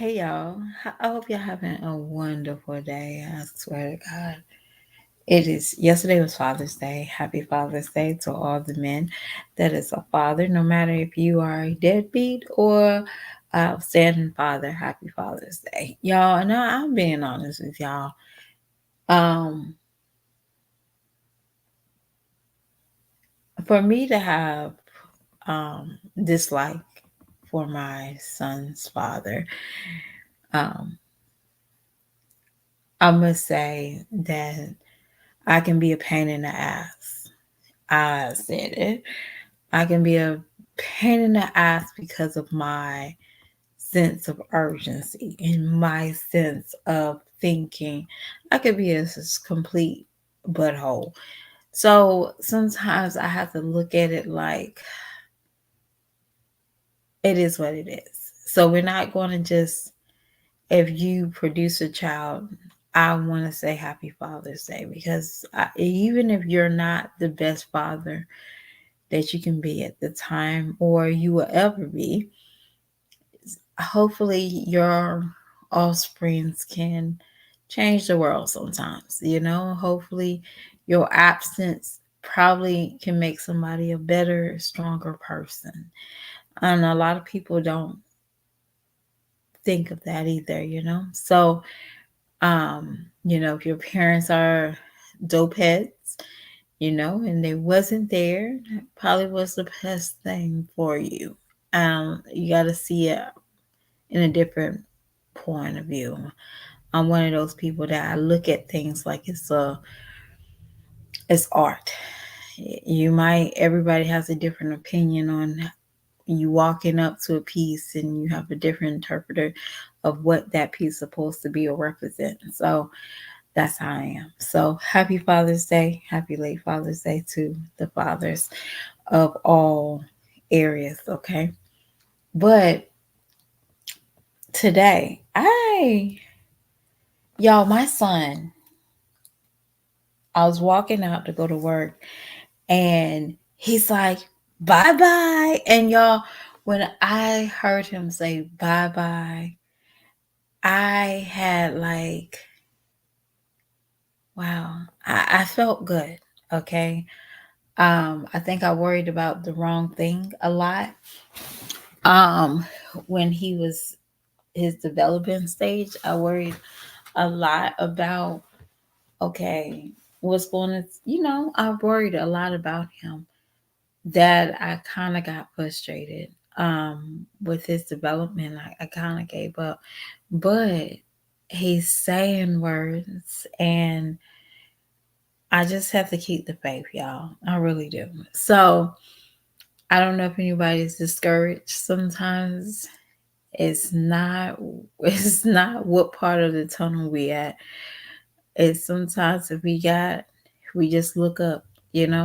Hey y'all, I hope y'all having a wonderful day. I swear to God. Yesterday was Father's Day. Happy Father's Day to all the men that is a father, no matter if you are a deadbeat or a outstanding father. Happy Father's Day. Y'all, and I'm being honest with y'all. Um, for me to have dislike for my son's father, um, I must say that I can be a pain in the ass. I said it. I can be a pain in the ass because of my sense of urgency and my sense of thinking. I could be a complete butthole. So sometimes I have to look at it like it is what it is. So we're not going to just, if you produce a child, I want to say Happy Father's Day because even if you're not the best father that you can be at the time or you will ever be, hopefully your offsprings can change the world sometimes, hopefully your absence probably can make somebody a better, stronger person. And a lot of people don't think of that either. So if your parents are dope heads, and they wasn't there, it probably was the best thing for you. You got to see it in a different point of view. I'm one of those people that I look at things like it's art. Everybody has a different opinion on you walking up to a piece and you have a different interpreter of what that piece is supposed to be or represent. So that's how I am. So happy Father's Day. Happy late Father's Day to the fathers of all areas. Okay. But today, y'all, my son, I was walking out to go to work and he's like, bye bye. And y'all, when I heard him say bye bye, I had like, wow, I felt good. Okay. I think I worried about the wrong thing a lot. Um, when he was his developing stage, I worried a lot about, okay, what's going to, I worried a lot about him that I kind of got frustrated with his development. I kind of gave up, but he's saying words and I just have to keep the faith, y'all. I really do. So I don't know if anybody's discouraged sometimes. It's not it's not what part of the tunnel we at. It's sometimes we just look up.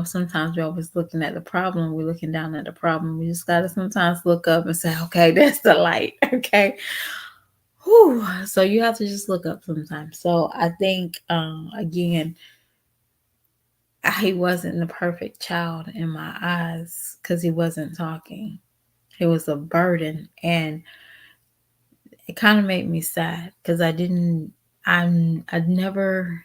Sometimes we're always looking at the problem. We're looking down at the problem. We just gotta sometimes look up and say, okay, that's the light. Okay. Whew. So you have to just look up sometimes. So I think again, he wasn't the perfect child in my eyes because he wasn't talking. He was a burden, and it kind of made me sad because I'd never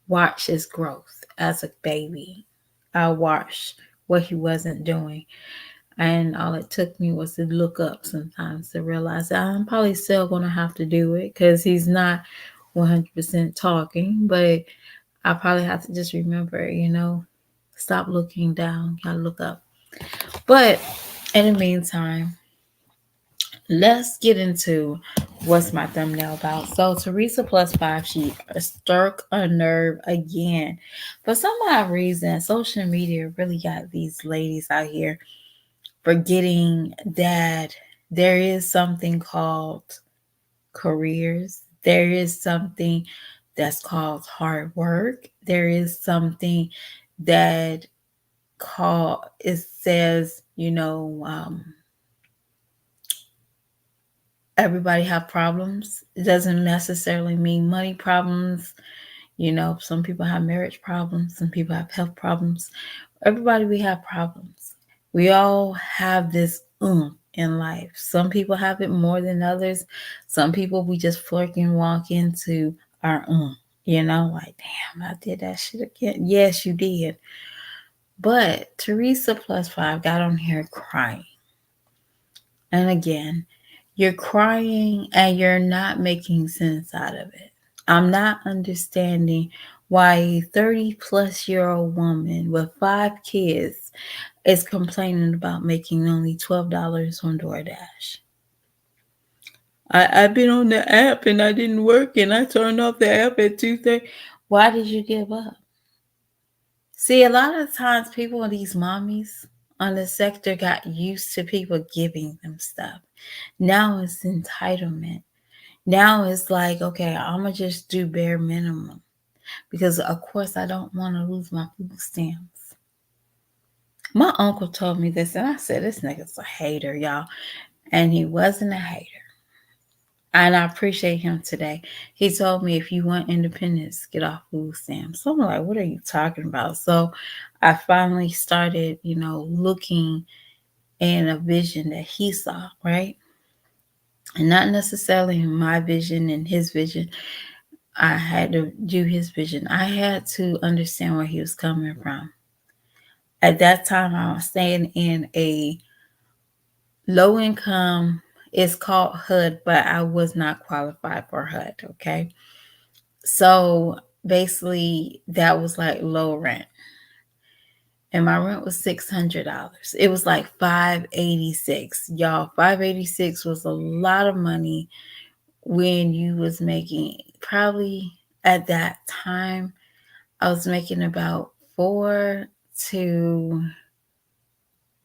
watched his growth as a baby. I watched what he wasn't doing, and all it took me was to look up sometimes to realize that I'm probably still gonna have to do it because he's not 100% talking, but I probably have to just remember, stop looking down, gotta look up. But in the meantime, let's get into what's my thumbnail about. So Teresa plus five, she struck a nerve again. For some odd reason, social media really got these ladies out here forgetting that there is something called careers. There is something that's called hard work. There is something that it says, everybody have problems. It doesn't necessarily mean money problems. Some people have marriage problems, some people have health problems. Everybody, we have problems. We all have this in life. Some people have it more than others. Some people we just flirt and walk into our like, damn, I did that shit again. Yes, you did. But Teresa plus five got on here crying. And again, you're crying and you're not making sense out of it. I'm not understanding why a 30-plus-year-old woman with 5 kids is complaining about making only $12 on DoorDash. I've been on the app and I didn't work and I turned off the app at 2:30. Why did you give up? See, a lot of times people, these mommies on the sector, got used to people giving them stuff. Now it's entitlement. Now it's like, okay, I'm going to just do bare minimum. Because, of course, I don't want to lose my food stamps. My uncle told me this, and I said, this nigga's a hater, y'all. And he wasn't a hater. And I appreciate him today. He told me, if you want independence, get off food stamps. So I'm like, what are you talking about? So I finally started, looking in a vision that he saw, right? And not necessarily my vision and his vision. I had to do his vision. I had to understand where he was coming from. At that time, I was staying in a low income, it's called HUD, but I was not qualified for HUD, okay? So basically, that was like low rent. And my rent was $600. It was like $586. Y'all, $586 was a lot of money when you was making, probably at that time, I was making about $400 to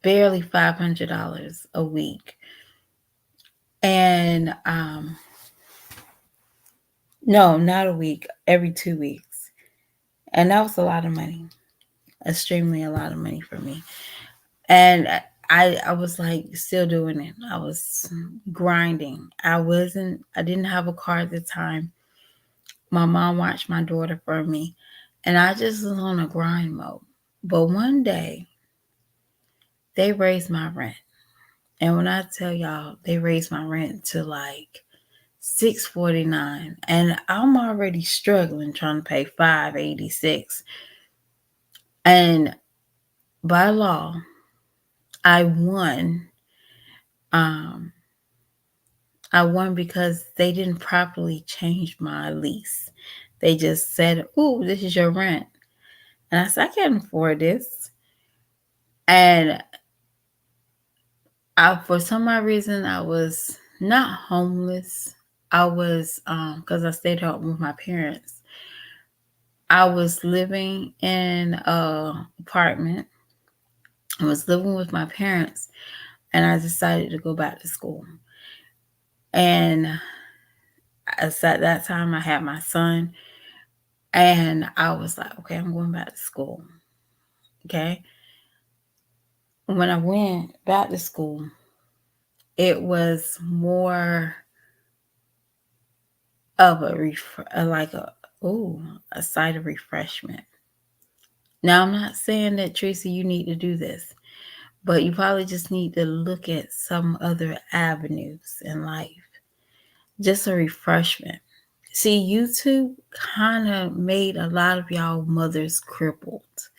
barely $500 a week. And no, not a week, every 2 weeks. And that was a lot of money. Extremely a lot of money for me. And I was like still doing it. I was grinding. I didn't have a car at the time. My mom watched my daughter for me. And I just was on a grind mode. But one day, they raised my rent. And when I tell y'all, they raised my rent to like $649, and I'm already struggling trying to pay $586. And by law, I won. I won because they didn't properly change my lease. They just said, "Ooh, this is your rent," and I said, "I can't afford this." And for some odd reason, I was not homeless. I was, because I stayed home with my parents. I was living in an apartment. I was living with my parents, and I decided to go back to school. And at that time, I had my son, and I was like, okay, I'm going back to school. Okay. When I went back to school, it was more of a site of refreshment. Now, I'm not saying that, Tracy, you need to do this, but you probably just need to look at some other avenues in life. Just a refreshment. See, YouTube kind of made a lot of y'all mothers crippled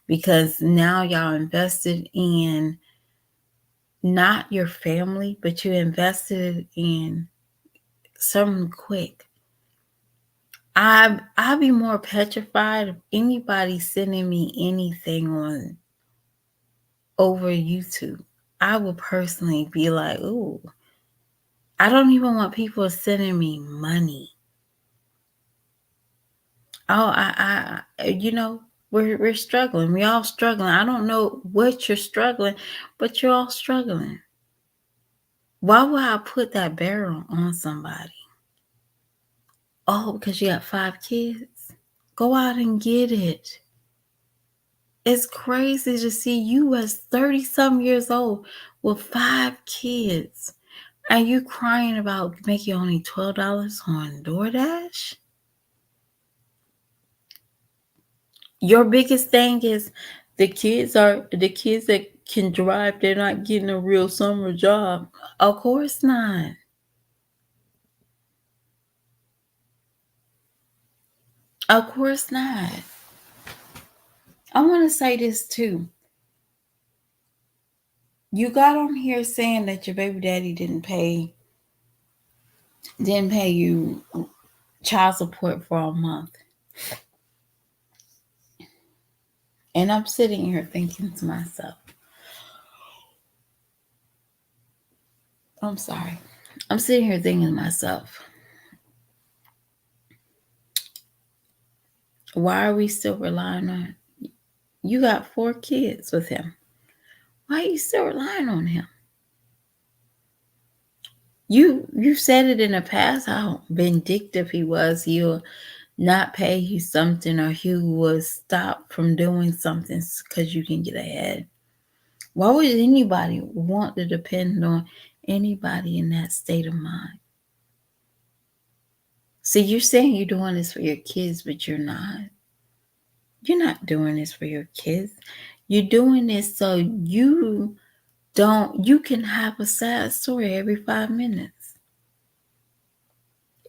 because now y'all invested in not your family, but you invested in something quick. I'd be more petrified of anybody sending me anything on over YouTube. I would personally be like, ooh, I don't even want people sending me money. Oh, we're struggling. We all struggling. I don't know what you're struggling, but you're all struggling. Why would I put that barrel on somebody? Oh, because you got 5 kids? Go out and get it. It's crazy to see you as 30-some years old with 5 kids. And you crying about making only $12 on DoorDash? Your biggest thing is The kids that can drive, they're not getting a real summer job. Of course not. Of course not. I want to say this too. You got on here saying that your baby daddy didn't pay you child support for a month. And I'm sitting here thinking to myself, I'm sorry. I'm sitting here thinking to myself, why are we still relying on you got 4 kids with him? Why are you still relying on him? You said it in the past how vindictive he was. He'll not pay you something, or he will stop from doing something because you can get ahead. Why would anybody want to depend on anybody in that state of mind? See, you're saying you're doing this for your kids, but you're not. You're not doing this for your kids. You're doing this so you can have a sad story every 5 minutes.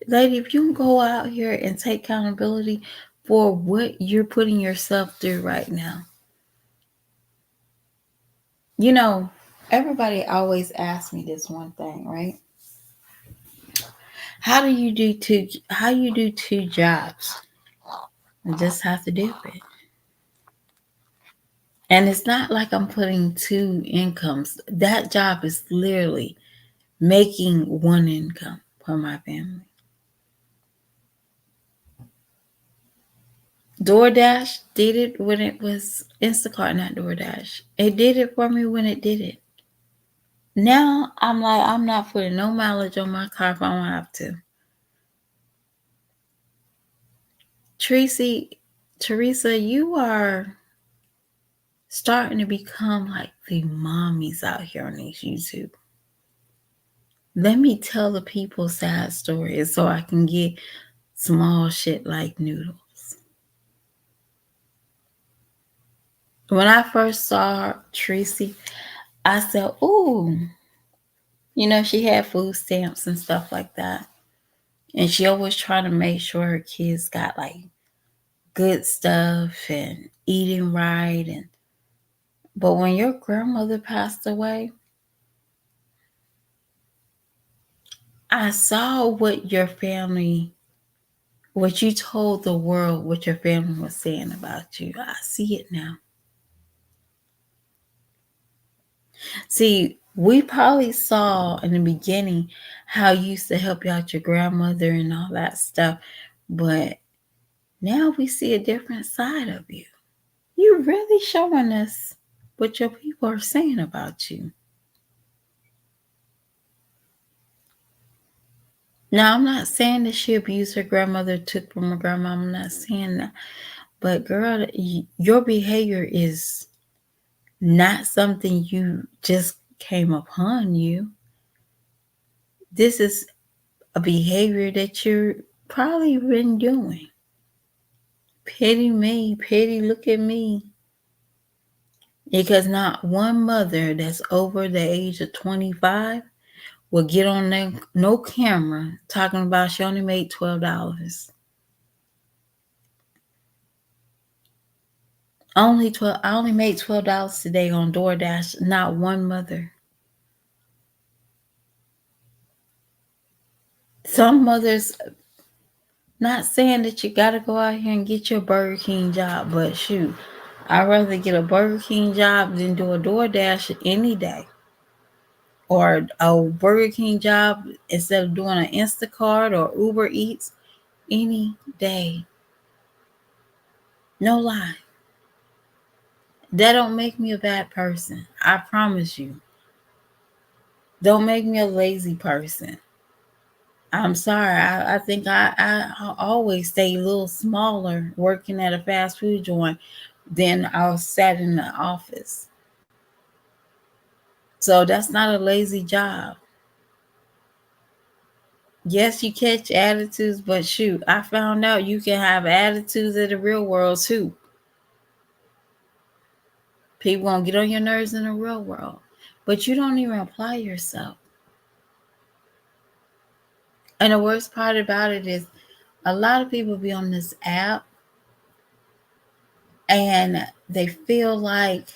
Lady, if you go out here and take accountability for what you're putting yourself through right now. You know, everybody always asks me this one thing, right? How you do two jobs? I just have to do it. And it's not like I'm putting 2 incomes. That job is literally making 1 income for my family. DoorDash did it when it was Instacart, not DoorDash. It did it for me when it did it. Now I'm like, I'm not putting no mileage on my car if I don't have to. Teresa, you are starting to become like the mommies out here on these YouTube. Let me tell the people sad stories so I can get small shit like noodles. When I first saw Tracy, I said, ooh, she had food stamps and stuff like that. And she always trying to make sure her kids got like good stuff and eating right. But when your grandmother passed away, I saw what you told the world, what your family was saying about you. I see it now. See, we probably saw in the beginning how you used to help you out your grandmother and all that stuff. But now we see a different side of you. You're really showing us what your people are saying about you. Now, I'm not saying that she abused her grandmother, took from her grandma. I'm not saying that. But girl, your behavior is not something you just came upon you. This is a behavior that you're probably been doing. Pity me, pity, look at me. Because not one mother that's over the age of 25 will get on no camera talking about she only made $12. I only made $12 today on DoorDash. Not one mother. Some mothers, not saying that you gotta go out here and get your Burger King job, but shoot, I'd rather get a Burger King job than do a DoorDash any day. Or a Burger King job instead of doing an Instacart or Uber Eats any day. No lie. That don't make me a bad person. I promise you. Don't make me a lazy person. I'm sorry. I think I always stay a little smaller working at a fast food joint than I was sat in the office. So that's not a lazy job. Yes, you catch attitudes, but shoot, I found out you can have attitudes in the real world too. People gonna get on your nerves in the real world, but you don't even apply yourself. And the worst part about it is a lot of people be on this app and they feel like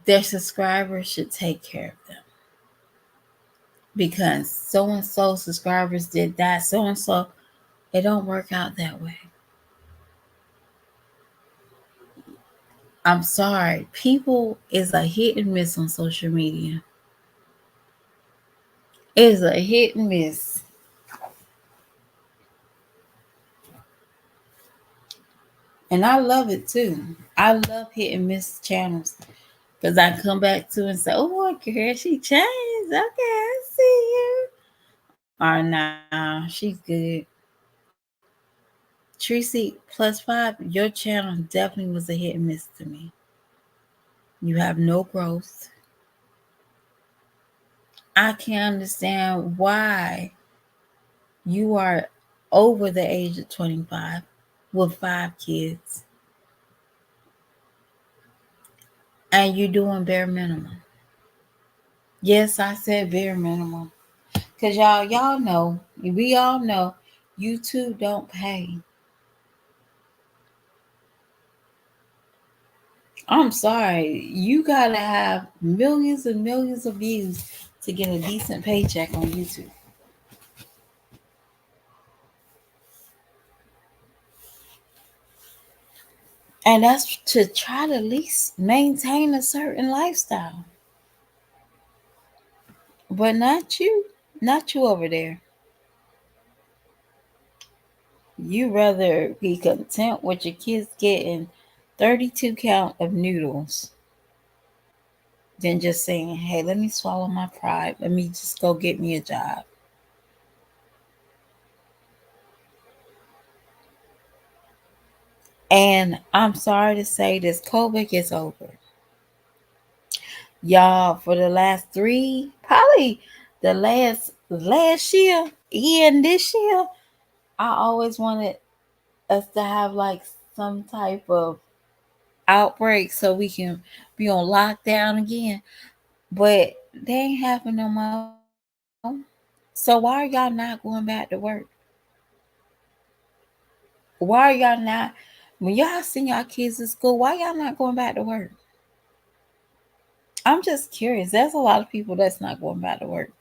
their subscribers should take care of them because so and so subscribers did that, so and so. It don't work out that way. I'm sorry. People is a hit and miss on social media. It's a hit and miss. And I love it too. I love hit and miss channels because I come back to and say, oh, girl, she changed. Okay, I see you. Oh, nah, she's good. Tracy plus five, your channel definitely was a hit and miss to me. You have no growth. I can't understand why you are over the age of 25 with 5 kids and you're doing bare minimum. Yes, I said bare minimum. Cause y'all know, we all know YouTube don't pay. I'm sorry. You gotta have millions and millions of views to get a decent paycheck on YouTube. And that's to try to at least maintain a certain lifestyle. But not you. Not you over there. You rather be content with your kids getting 32 count of noodles than just saying, hey, let me swallow my pride. Let me just go get me a job. And I'm sorry to say this, COVID is over. Y'all, for the last probably the last year and this year, I always wanted us to have like some type of outbreak so we can be on lockdown again. But they ain't happen no more. So why are y'all not going back to work? Why are y'all not when y'all send y'all kids to school, why y'all not going back to work? I'm just curious. There's a lot of people that's not going back to work.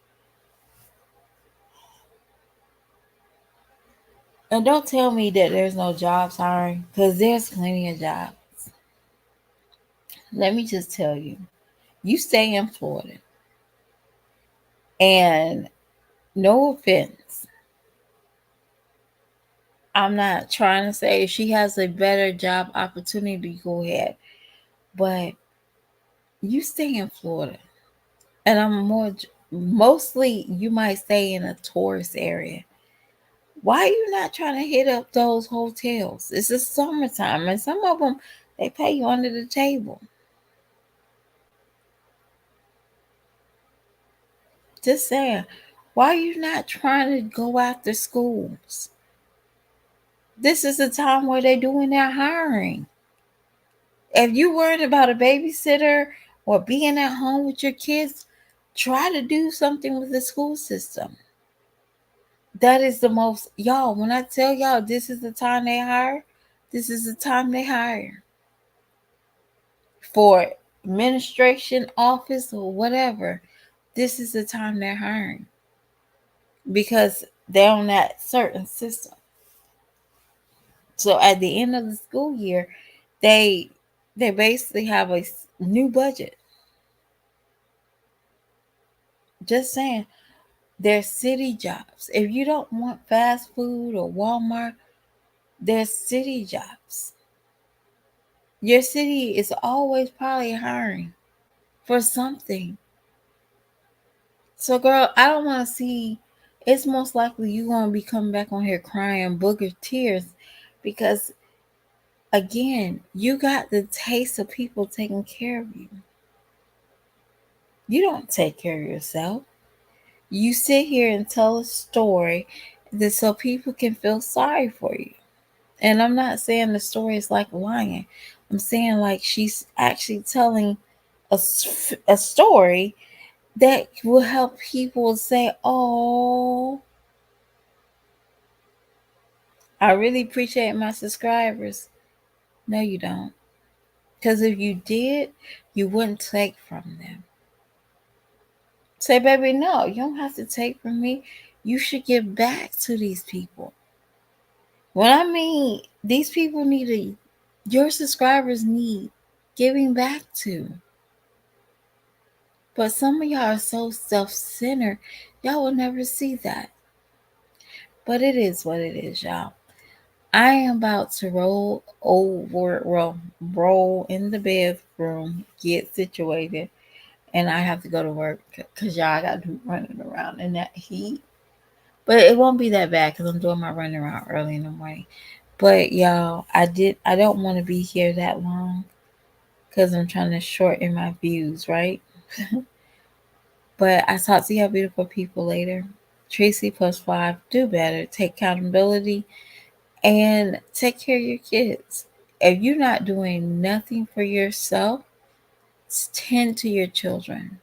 And don't tell me that there's no jobs hiring, because there's plenty of jobs. Let me just tell you, you stay in Florida, and no offense, I'm not trying to say if she has a better job opportunity, go ahead. But you stay in Florida, and mostly you might stay in a tourist area. Why are you not trying to hit up those hotels? It's the summertime, and some of them they pay you under the table. Just saying, why are you not trying to go after schools? This is the time where they're doing their hiring. If you worried about a babysitter or being at home with your kids, try to do something with the school system. That is the most, y'all, when I tell y'all this is the time they hire, this is the time they hire for administration office or whatever. This is the time they're hiring because they're on that certain system. So at the end of the school year, they they basically have a new budget. Just saying, there's city jobs. If you don't want fast food or Walmart, there's city jobs. Your city is always probably hiring for something. So, girl, I don't want to see. It's most likely you're gonna be coming back on here crying booger tears because, again, you got the taste of people taking care of you. You don't take care of yourself. You sit here and tell a story that so people can feel sorry for you. And I'm not saying the story is like lying, I'm saying like she's actually telling a story that will help people say, "Oh, I really appreciate my subscribers." No, you don't. Because if you did, you wouldn't take from them. Say, baby, no, you don't have to take from me. You should give back to these people. When I mean these people need your subscribers need giving back to. But some of y'all are so self centered, y'all will never see that. But it is what it is, y'all. I am about to roll in the bedroom, get situated, and I have to go to work because y'all got to be running around in that heat. But it won't be that bad because I'm doing my running around early in the morning. But y'all, I don't want to be here that long because I'm trying to shorten my views, right? But I talk to y'all beautiful people later. Tracy plus five, do better, take accountability, and take care of your kids. If you're not doing nothing for yourself, tend to your children.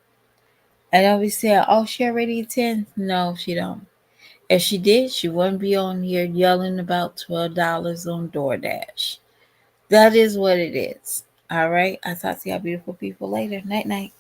And I'll be saying, oh, she already 10. No, she don't. If she did, she wouldn't be on here yelling about $12 on DoorDash. That is what it is. All right. I'll talk to y'all beautiful people later. Night night.